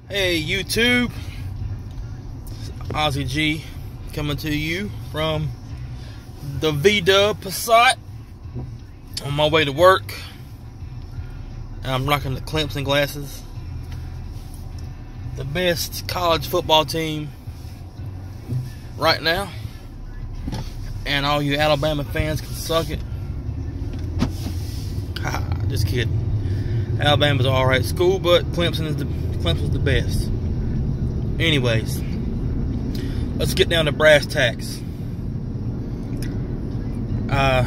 Hey YouTube, OzzyG coming to you from the V-Dub Passat on my way to work. And I'm rocking the Clemson glasses. The best college football team right now, and all you Alabama fans can suck it. Haha, just kidding. Alabama's an alright school, but Clemson's the best. Anyways, let's get down to brass tacks. I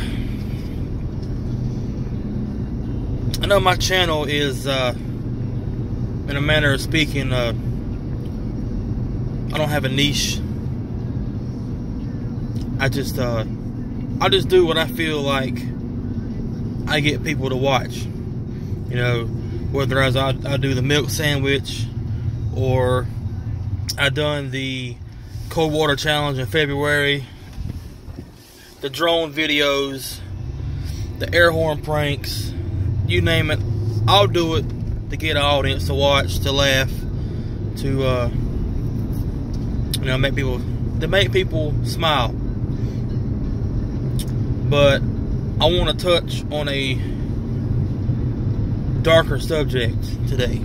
know my channel is, in a manner of speaking, I don't have a niche. I just do what I feel like I get people to watch. You know, whether I do the milk sandwich, or I done the cold water challenge in February, the drone videos, the air horn pranks, you name it, I'll do it to get an audience to watch, to laugh, to you know, make people smile. But I want to touch on a darker subject today,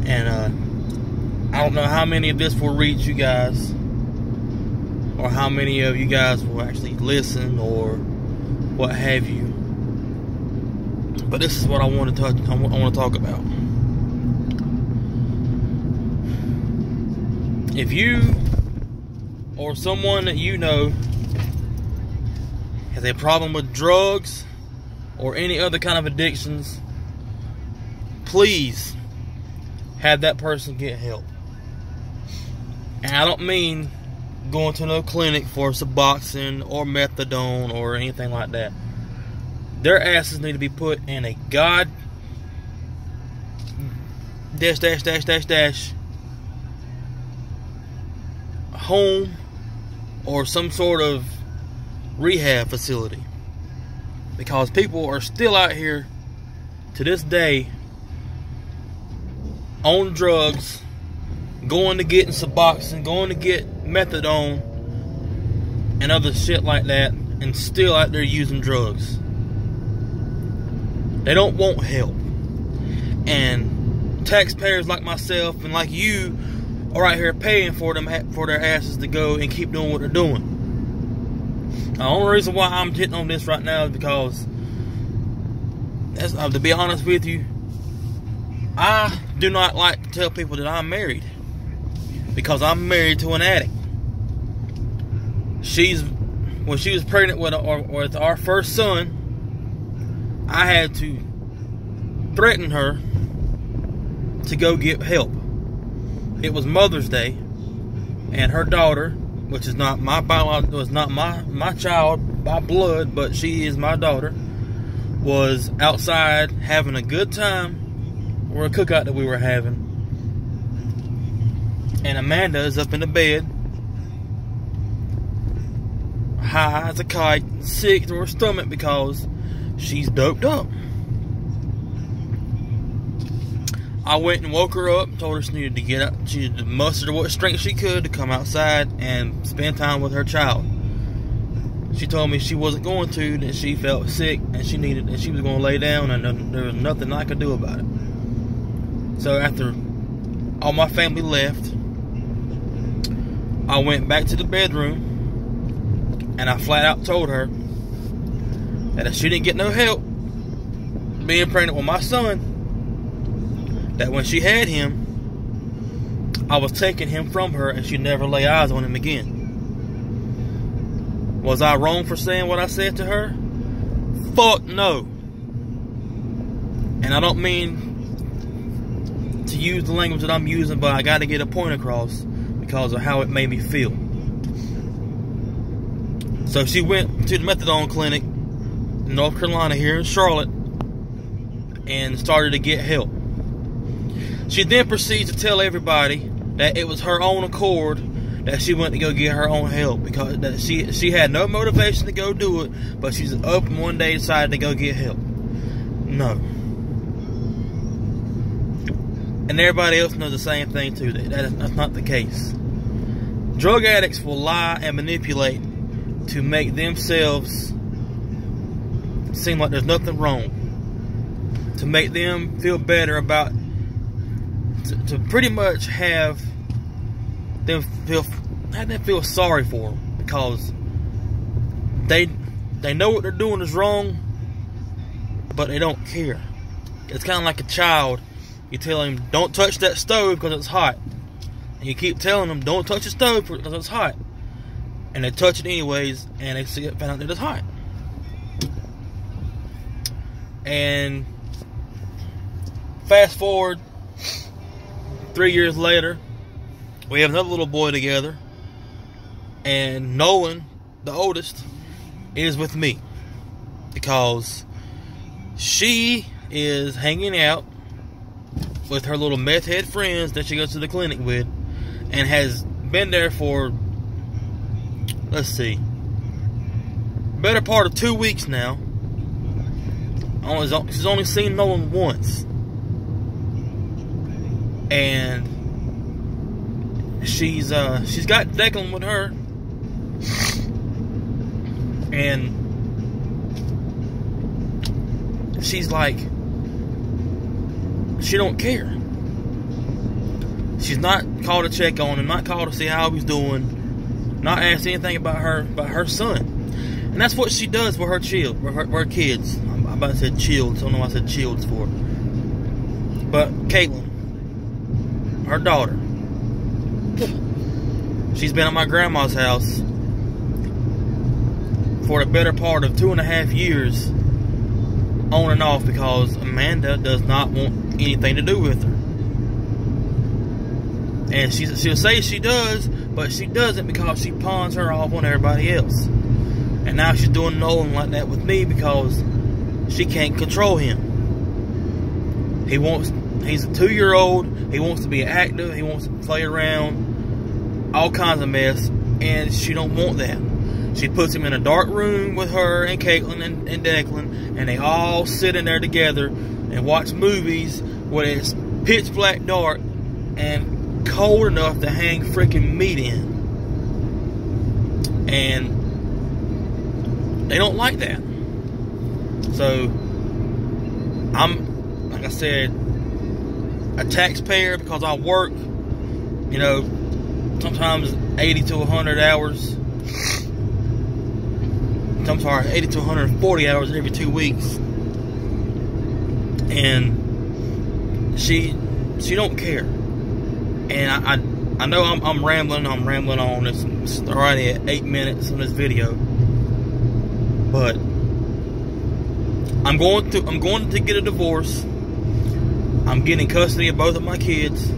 and I don't know how many of this will reach you guys, or how many of you guys will actually listen, or what have you. But this is what I want to touch. I want to talk about. If you or someone that you know has a problem with drugs or any other kind of addictions, please have that person get help. And I don't mean going to no clinic for Suboxone or methadone or anything like that. Their asses need to be put in a god dash home or some sort of rehab facility, because people are still out here to this day on drugs, going to get Suboxone, going to get methadone and other shit like that, and still out there using drugs. They don't want help, and taxpayers like myself and like you are out here paying for their asses to go and keep doing what they're doing. The only reason why I'm hitting on this right now is because, to be honest with you, I do not like to tell people that I'm married, because I'm married to an addict. When she was pregnant with our first son, I had to threaten her to go get help. It was Mother's Day, and her daughter, which is not my child by blood, but she is my daughter, was outside having a good time, or a cookout that we were having. And Amanda is up in the bed, high as a kite, sick to her stomach because she's doped up. I went and woke her up, told her she needed to get up, she needed to muster what strength she could to come outside and spend time with her child. She told me she wasn't going to, that she felt sick and she was going to lay down, and there was nothing I could do about it. So after all my family left, I went back to the bedroom and I flat out told her that if she didn't get no help being pregnant with my son, that when she had him, I was taking him from her and she'd never lay eyes on him again. Was I wrong for saying what I said to her? Fuck no. And I don't mean to use the language that I'm using, but I got to get a point across because of how it made me feel. So she went to the methadone clinic in North Carolina, here in Charlotte, and started to get help. She then proceeds to tell everybody that it was her own accord that she went to go get her own help, because that she had no motivation to go do it, but she's up and one day and decided to go get help. No. And everybody else knows the same thing too. That's not the case. Drug addicts will lie and manipulate to make themselves seem like there's nothing wrong. To make them feel better about, to pretty much have them feel sorry for them, because they know what they're doing is wrong, but they don't care. It's kind of like a child. You tell him, don't touch that stove because it's hot. And you keep telling them, don't touch the stove because it's hot. And they touch it anyways, and they find out that it's hot. And fast forward 3 years later, we have another little boy together. And Nolan, the oldest, is with me. Because she is hanging out with her little meth head friends that she goes to the clinic with, and has been there for, let's see, better part of 2 weeks now. She's only seen Nolan once, and she's got Declan with her, and she's like, she don't care. She's not called to check on him, not called to see how he's doing, not asked anything about her son. And that's what she does with her kids. I'm about to say childs. I don't know why I said childs for. But Caitlin, her daughter, she's been at my grandma's house for the better part of 2.5 years, on and off, because Amanda does not want anything to do with her. And she'll say she does, but she doesn't, because she pawns her off on everybody else. And now she's doing Nolan like that with me because she can't control him. He's a 2-year-old. He wants to be active. He wants to play around. All kinds of mess. And she don't want that. She puts him in a dark room with her and Caitlin and Declan. And they all sit in there together and watch movies where it's pitch black dark and cold enough to hang freaking meat in. And they don't like that. So I'm, like I said, a taxpayer because I work, you know, sometimes 80 to 100 hours. I'm sorry, 80 to 140 hours every 2 weeks. And she don't care. And I know I'm rambling on. It's already at 8 minutes on this video. But I'm going to get a divorce. I'm getting custody of both of my kids.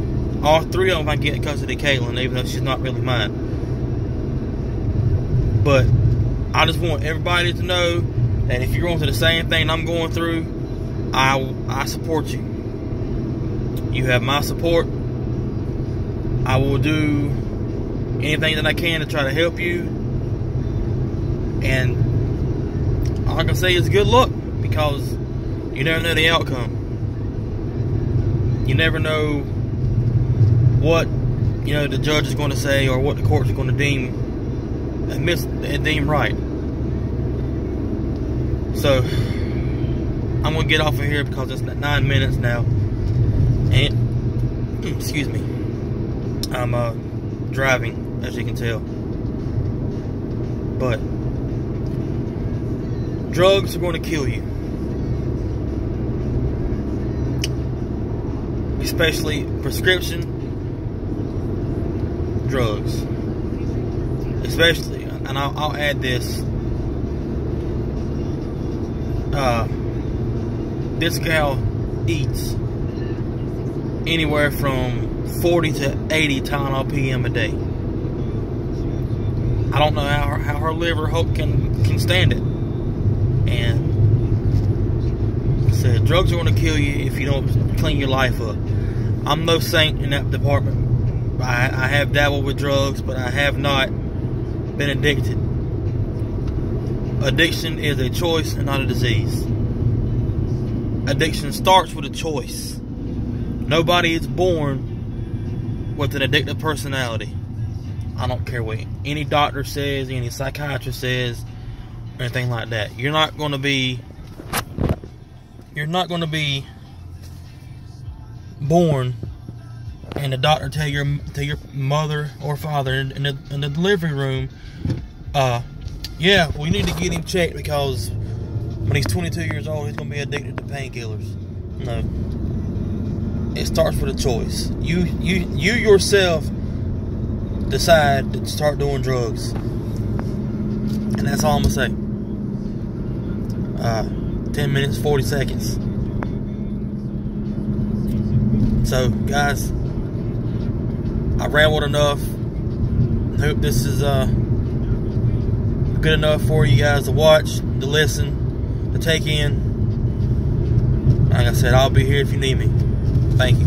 All 3 of them I get custody of Caitlin, even though she's not really mine. But I just want everybody to know that if you're going through the same thing I'm going through, I support you. You have my support. I will do anything that I can to try to help you. And all I can say is good luck, because you never know the outcome. You never know what, you know, the judge is going to say, or what the court's going to deem right. So I'm going to get off of here because it's 9 minutes now. And excuse me, I'm driving, as you can tell. But drugs are going to kill you. Especially prescription drugs. Especially, and I'll add this. This gal eats anywhere from 40 to 80 Tylenol PM a day. I don't know how her liver can stand it. And like I said, drugs are going to kill you if you don't clean your life up. I'm no saint in that department. I have dabbled with drugs, but I have not been addicted. Addiction is a choice and not a disease. Addiction starts with a choice. Nobody is born with an addictive personality. I don't care what any doctor says, any psychiatrist says, or anything like that. You're not going to be born and the doctor tell your mother or father in the delivery room, yeah, we need to get him checked because when he's 22 years old, he's going to be addicted to painkillers. No. It starts with a choice. You yourself decide to start doing drugs. And that's all I'm going to say. 10 minutes, 40 seconds. So, guys, I rambled enough. Hope this is good enough for you guys to watch, to listen, to take in. Like I said, I'll be here if you need me. Thank you.